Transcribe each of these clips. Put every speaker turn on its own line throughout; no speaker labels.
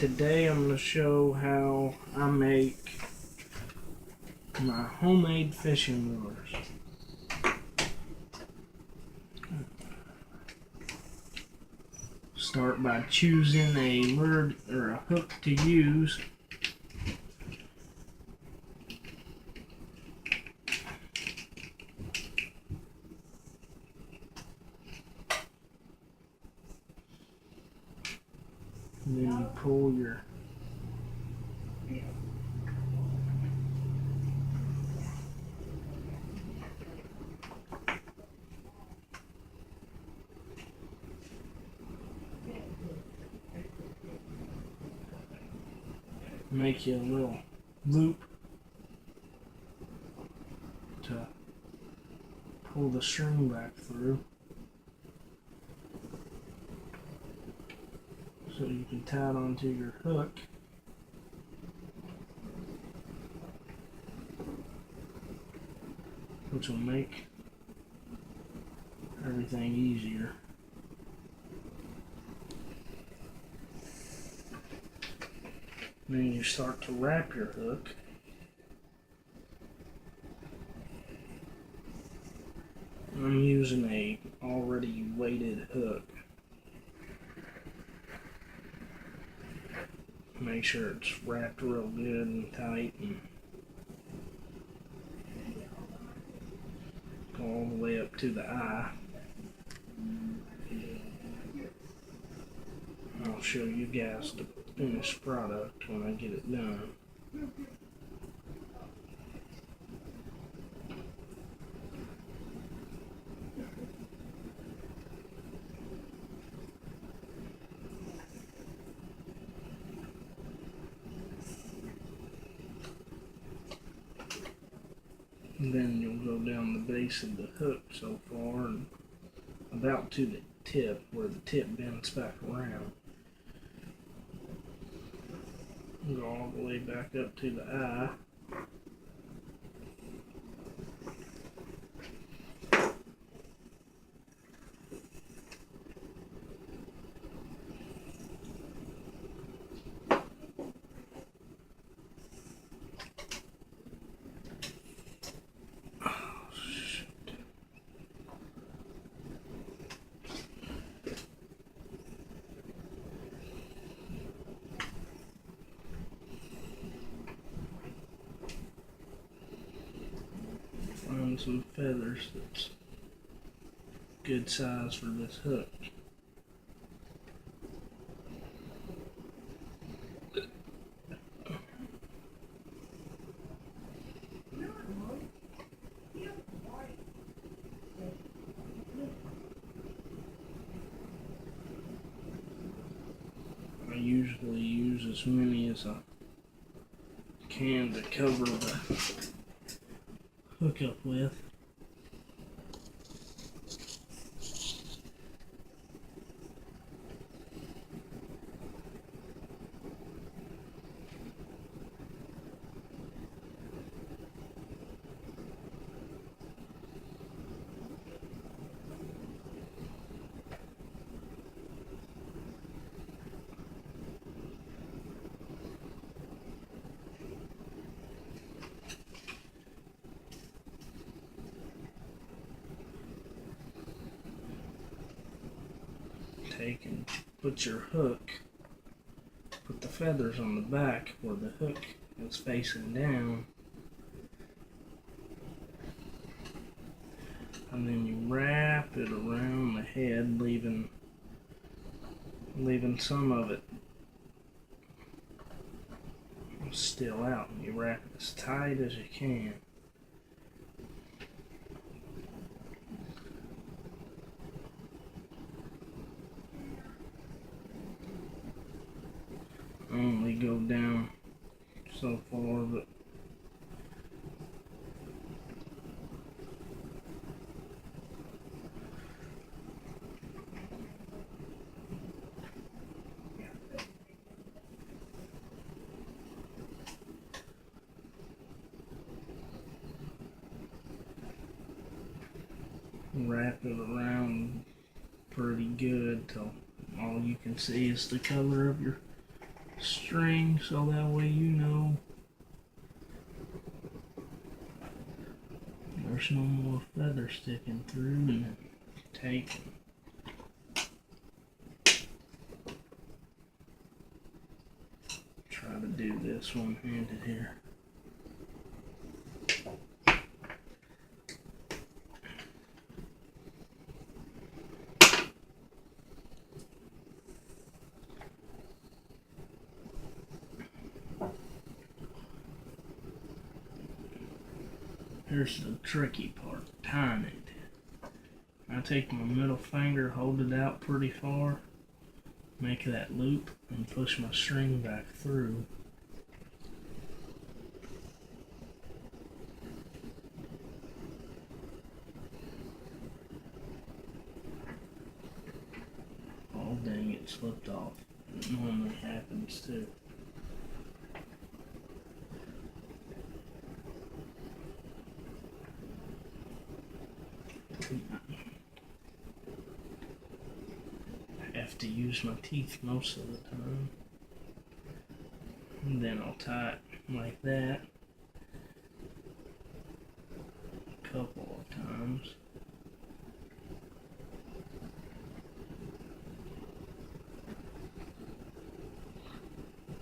today I'm going to show how I make my homemade fishing lures. Start by choosing a lure or a hook to use. And then you pull your make you a little loop to pull the string back through, so you can tie it onto your hook. Which will make everything easier. Then you start to wrap your hook. I'm using a already weighted hook. Make sure it's wrapped real good and tight, and go all the way up to the eye. I'll show you guys the finished product when I get it done. And then you'll go down the base of the hook so far and about to the tip, where the tip bends back around. Go all the way back up to the eye. Find some feathers that's good size for this hook. I usually use as many as I can to cover the hook up with. Take and put your hook, put the feathers on the back where the hook is facing down, and then you wrap it around the head, leaving some of it still out, and you wrap it as tight as you can. Only go down so far, but wrap it around pretty good till all you can see is the color of your string so that way you know there's no more feather sticking through, and then take and try to do this one-handed here. Here's the tricky part, tying it. I take my middle finger, hold it out pretty far, make that loop, and push my string back through. Oh dang, it slipped off. It normally happens too. I have to use my teeth most of the time. And then I'll tie it like that a couple of times.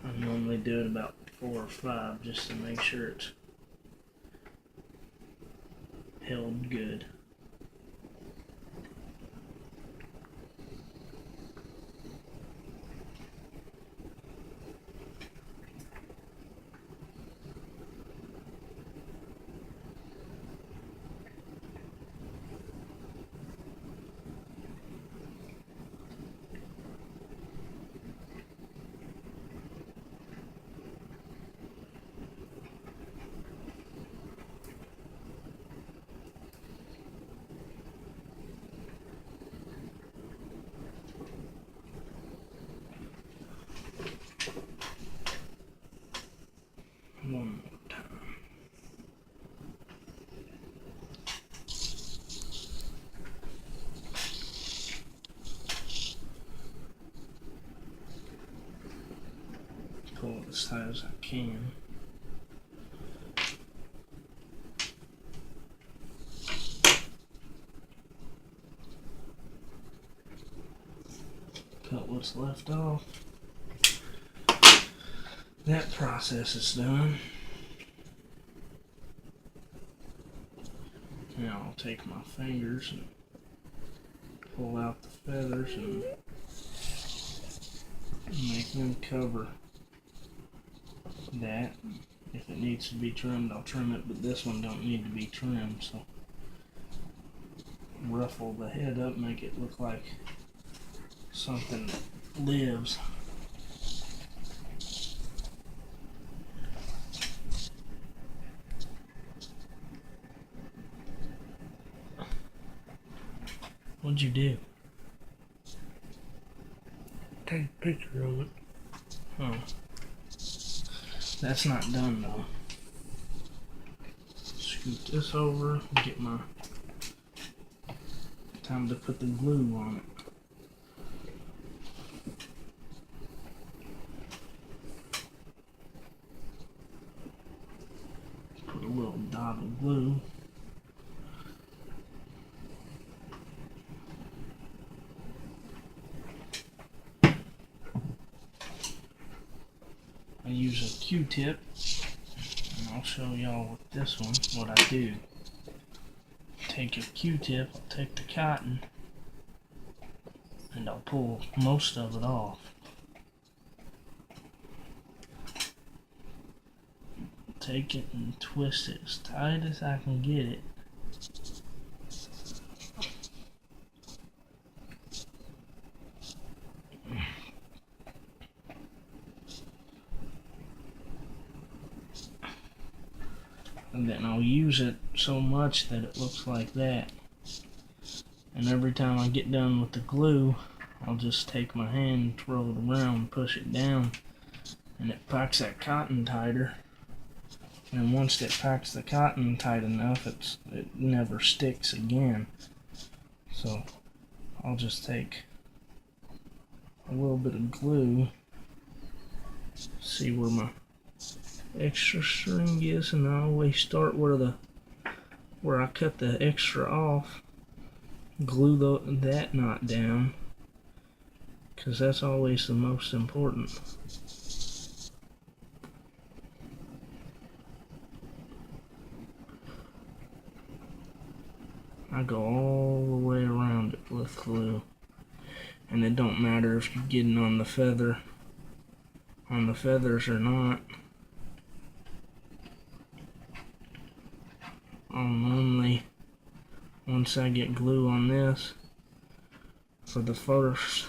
I normally do it about 4 or 5 just to make sure it's held good. One more time. Pull it as tight as I can. Cut what's left off. That process is done. Now I'll take my fingers and pull out the feathers and make them cover that. If it needs to be trimmed, I'll trim it, but this one don't need to be trimmed, so ruffle the head up, make it look like something that lives. What'd you do?
Take a picture of it.
Oh. That's not done though. Scoot this over, get my time to put the glue on it. Put a little dot of glue. I use a Q-tip, and I'll show y'all with this one what I do. Take a Q-tip, I'll take the cotton, and I'll pull most of it off. Take it and twist it as tight as I can get it. And then I'll use it so much that it looks like that. And every time I get done with the glue, I'll just take my hand, twirl it around, push it down, and it packs that cotton tighter. And once it packs the cotton tight enough, it never sticks again. So I'll just take a little bit of glue See where my extra string is, and I always start where I cut the extra off. Glue that knot down, because that's always the most important. I go all the way around it with glue, and it don't matter if you're getting on the feathers or not. I'll normally, once I get glue on this, for the first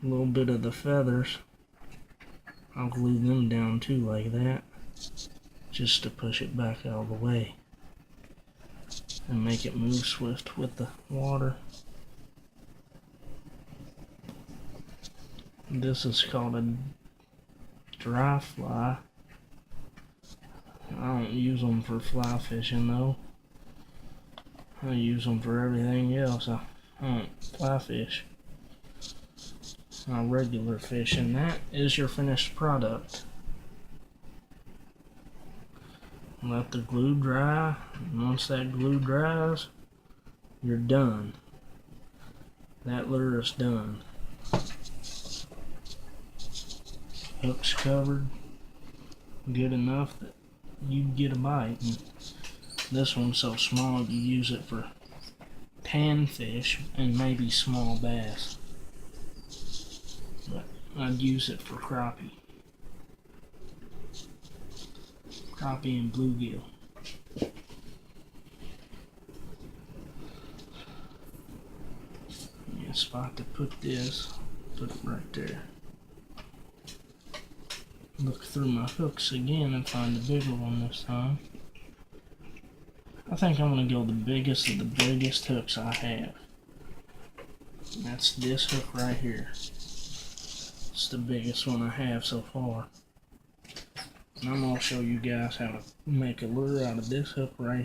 little bit of the feathers, I'll glue them down too, like that, just to push it back out of the way and make it move swift with the water. This is called a dry fly. I don't use them for fly fishing though. I use them for everything else. I don't fly fish. I regular fish, and that is your finished product. Let the glue dry, and once that glue dries, you're done. That lure is done. Hook's covered good enough that you get a bite. And this one's so small you use it for panfish and maybe small bass. But I'd use it for crappie. Crappie and bluegill. Yeah, spot to put this. Put it right there. Look through my hooks again and find the bigger one this time. I think I'm gonna go the biggest of the biggest hooks I have. And that's this hook right here. It's the biggest one I have so far. And I'm gonna show you guys how to make a lure out of this hook right